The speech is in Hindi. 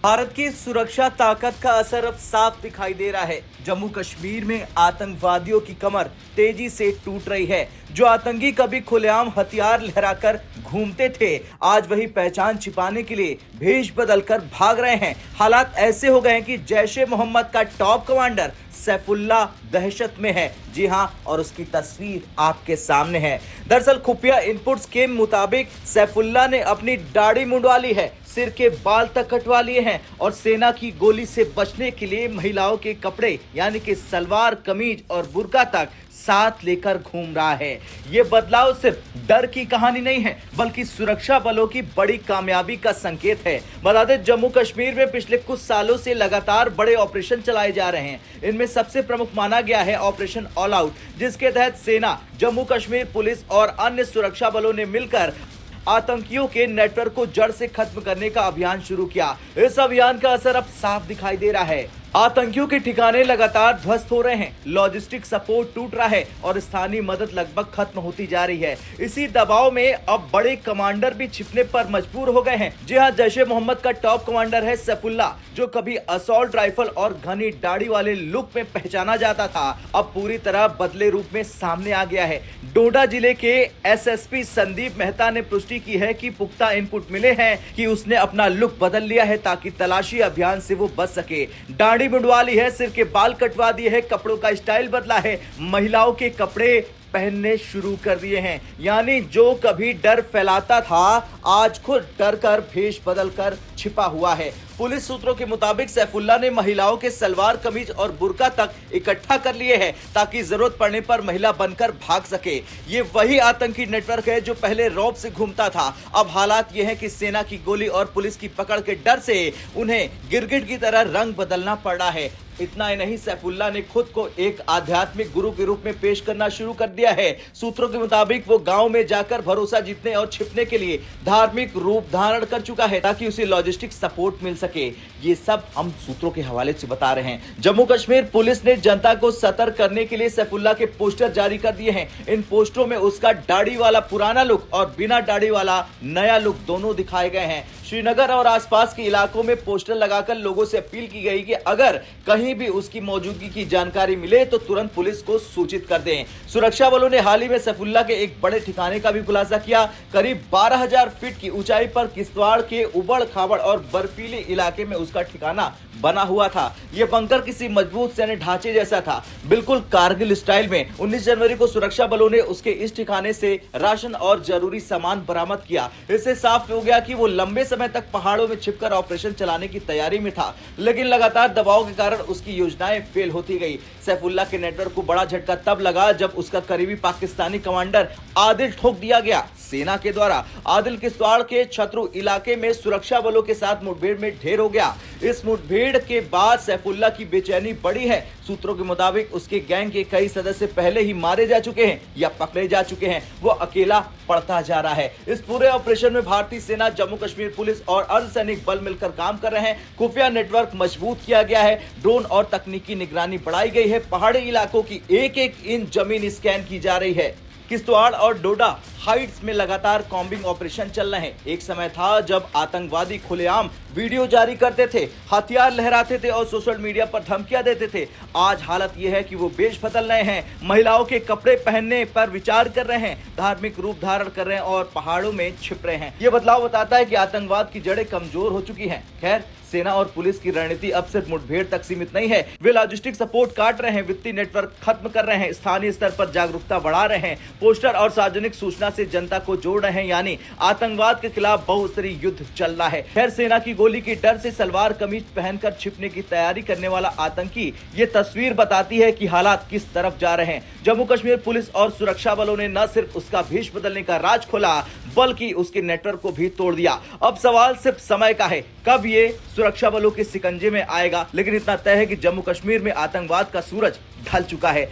भारत की सुरक्षा ताकत का असर अब साफ दिखाई दे रहा है। जम्मू कश्मीर में आतंकवादियों की कमर तेजी से टूट रही है। जो आतंकी कभी खुलेआम हथियार लहराकर घूमते थे, आज वही पहचान छिपाने के लिए भेष बदलकर भाग रहे हैं। हालात ऐसे हो गए हैं कि जैश-ए मोहम्मद का टॉप कमांडर सैफुल्लाह दहशत में है। जी हां, और उसकी तस्वीर आपके सामने है। दरअसल खुफिया इनपुट्स के मुताबिक सैफुल्लाह ने अपनी दाढ़ी मुंडवा ली है, सिर के बाल तक कटवा लिए हैं और सेना की गोली से बचने के लिए महिलाओं के कपड़े यानी कि सलवार कमीज और बुर्का तक साथ लेकर घूम रहा है। ये बदलाव सिर्फ डर की कहानी नहीं है, बल्कि सुरक्षा बलों की बड़ी कामयाबी का संकेत है। बता दें, जम्मू कश्मीर में पिछले कुछ सालों से लगातार बड़े ऑपरेशन चलाए जा रहे हैं। इनमें सबसे प्रमुख माना गया है ऑपरेशन ऑल आउट, जिसके तहत सेना, जम्मू कश्मीर पुलिस और अन्य सुरक्षा बलों ने मिलकर आतंकियों के नेटवर्क को जड़ से खत्म करने का अभियान शुरू किया। इस अभियान का असर अब साफ दिखाई दे रहा है। आतंकियों के ठिकाने लगातार ध्वस्त हो रहे हैं, लॉजिस्टिक सपोर्ट टूट रहा है और स्थानीय मदद लगभग खत्म होती जा रही है। इसी दबाव में अब बड़े कमांडर भी छिपने पर मजबूर हो गए हैं। जी हां, जैश-ए मोहम्मद का टॉप कमांडर है सैफुल्लाह, जो कभी असॉल्ट राइफल और घनी दाढ़ी वाले लुक में पहचाना जाता था, अब पूरी तरह बदले रूप में सामने आ गया है। डोडा जिले के एसएसपी संदीप मेहता ने पुष्टि की है कि पुख्ता इनपुट मिले हैं कि उसने अपना लुक बदल लिया है ताकि तलाशी अभियान से वो बच सके। दाढ़ी मुंडवा ली है, सिर के बाल कटवा दिए हैं, कपड़ों का स्टाइल बदला है, महिलाओं के कपड़े पहनने शुरू कर दिए हैं। यानी जो कभी डर फैलाता था, आज खुद डर कर भेष बदल कर छिपा हुआ है। पुलिस सूत्रों के मुताबिक सैफुल्लाह ने महिलाओं के सलवार कमीज और बुर्का तक इकट्ठा कर लिए हैं ताकि जरूरत पड़ने पर महिला बनकर भाग सके। ये वही आतंकी नेटवर्क है जो पहले रौब से घूमता था। अब हालात ये है कि सेना की गोली और पुलिस की पकड़ के डर से उन्हें गिरगिट की तरह रंग बदलना पड़ रहा है। इतना ही नहीं, सैफुल्लाह ने खुद को एक आध्यात्मिक गुरु के रूप में पेश करना शुरू कर दिया है। सूत्रों के मुताबिक वो गांव में जाकर भरोसा जीतने और छिपने के लिए धार्मिक रूप धारण कर चुका है ताकि उसे लॉजिस्टिक सपोर्ट मिल सके। ये सब हम सूत्रों के हवाले से बता रहे हैं। जम्मू कश्मीर पुलिस ने जनता को सतर्क करने के लिए सैफुल्लाह के पोस्टर जारी कर दिए हैं। इन पोस्टरों में उसका दाढ़ी वाला पुराना लुक और बिना दाढ़ी वाला नया लुक दोनों दिखाए गए हैं। श्रीनगर और आसपास के इलाकों में पोस्टर लगाकर लोगों से अपील की गई कि अगर कहीं भी उसकी मौजूदगी की जानकारी मिले तो तुरंत पुलिस को सूचित कर दें। सुरक्षा बलों ने हाल ही में सैफुल्लाह के एक बड़े ठिकाने का भी खुलासा किया। करीब 12,000 फीट की ऊंचाई पर किश्तवाड़ के उबड़ खाबड़ और बर्फीले इलाके में उसका ठिकाना बना हुआ था। यह बंकर किसी मजबूत सैन्य ढांचे जैसा था, बिल्कुल कारगिल स्टाइल में। 19 जनवरी को सुरक्षा बलों ने उसके इस ठिकाने से राशन और जरूरी सामान बरामद किया। इससे साफ हो गया कि वो लंबे समय तक पहाड़ों में छिपकर ऑपरेशन चलाने की तैयारी में था, लेकिन लगातार दबाव के कारण उसकी योजनाएं फेल होती गई। सैफुल्लाह के नेटवर्क को बड़ा झटका तब लगा जब उसका करीबी पाकिस्तानी कमांडर आदिल ठोक दिया गया सेना के द्वारा। आदिल किश्तवाड़ के छतरू इलाके में सुरक्षा बलों के साथ मुठभेड़ में ढेर हो गया। इस मुठभेड़ के बाद सैफुल्लाह की बेचैनी बढ़ी है। सूत्रों के मुताबिक उसके गैंग के कई सदस्य पहले ही मारे जा चुके हैं या पकड़े जा चुके हैं। वो अकेला पड़ता जा रहा है। इस पूरे ऑपरेशन में भारतीय सेना, जम्मू कश्मीर पुलिस और अर्धसैनिक बल मिलकर काम कर रहे हैं। खुफिया नेटवर्क मजबूत किया गया है, ड्रोन और तकनीकी निगरानी बढ़ाई गई है, पहाड़ी इलाकों की एक एक इंच जमीन स्कैन की जा रही है। किश्तवाड़ और डोडा हाइट्स में लगातार कॉम्बिंग ऑपरेशन चल रहे हैं। एक समय था जब आतंकवादी खुलेआम वीडियो जारी करते थे, हथियार लहराते थे और सोशल मीडिया पर धमकियां देते थे। आज हालत यह है कि वो वेश बदल रहे हैं, महिलाओं के कपड़े पहनने पर विचार कर रहे हैं, धार्मिक रूप धारण कर रहे हैं और पहाड़ों में छिप रहे हैं। ये बदलाव बताता है कि आतंकवाद की जड़ें कमजोर हो चुकी हैं। खैर, सेना और पुलिस की रणनीति अब सिर्फ मुठभेड़ तक सीमित नहीं है। वे लॉजिस्टिक सपोर्ट काट रहे हैं, वित्तीय नेटवर्क खत्म कर रहे हैं, स्थानीय स्तर पर जागरूकता बढ़ा रहे हैं, पोस्टर और सार्वजनिक सूचना से जनता को जोड़ रहे हैं। यानी आतंकवाद के खिलाफ बहुस्तरीय युद्ध चल रहा है। खैर, सेना की गोली के डर से सलवार कमीज पहनकर छिपने की तैयारी करने वाला आतंकी, ये तस्वीर बताती है कि हालात किस तरफ जा रहे हैं। जम्मू कश्मीर पुलिस और सुरक्षा बलों ने न सिर्फ उसका भेष बदलने का राज खोला, बल्कि उसके नेटवर्क को भी तोड़ दिया। अब सवाल सिर्फ समय का है, कब ये सुरक्षा बलों के शिकंजे में आएगा। लेकिन इतना तय है कि जम्मू कश्मीर में आतंकवाद का सूरज ढल चुका है।